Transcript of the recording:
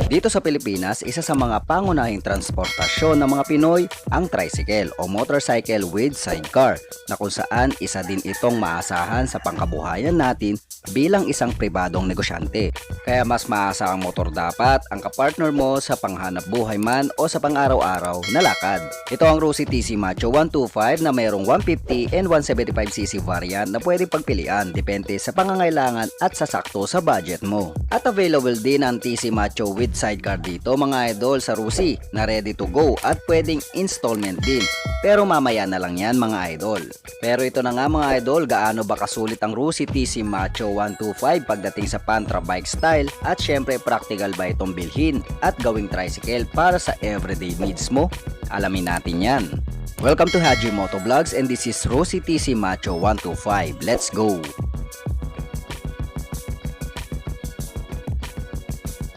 Dito sa Pilipinas, isa sa mga pangunahing transportasyon ng mga Pinoy ang tricycle o motorcycle with sidecar na kung saan isa din itong maasahan sa pangkabuhayan natin bilang isang pribadong negosyante. Kaya mas maasahang motor dapat ang kapartner mo sa panghanap buhay man o sa pang-araw-araw na lakad. Ito ang Rossi TC Macho 125 na mayroong 150 and 175cc variant na pwede pagpilian depende sa pangangailangan at sasakto sa budget mo. At available din ang TC Macho with sidecar dito mga idol sa Rossi na ready to go at pwedeng installment din. Pero mamaya na lang yan mga idol. Pero ito na nga mga idol, gaano ba kasulit ang Rossi TC Macho 125 pagdating sa Pantra bike style at syempre practical ba itong bilhin at gawing tricycle para sa everyday needs mo? Alamin natin yan. Welcome to Haji Motovlogs and this is Rossi TC Macho 125. Let's go!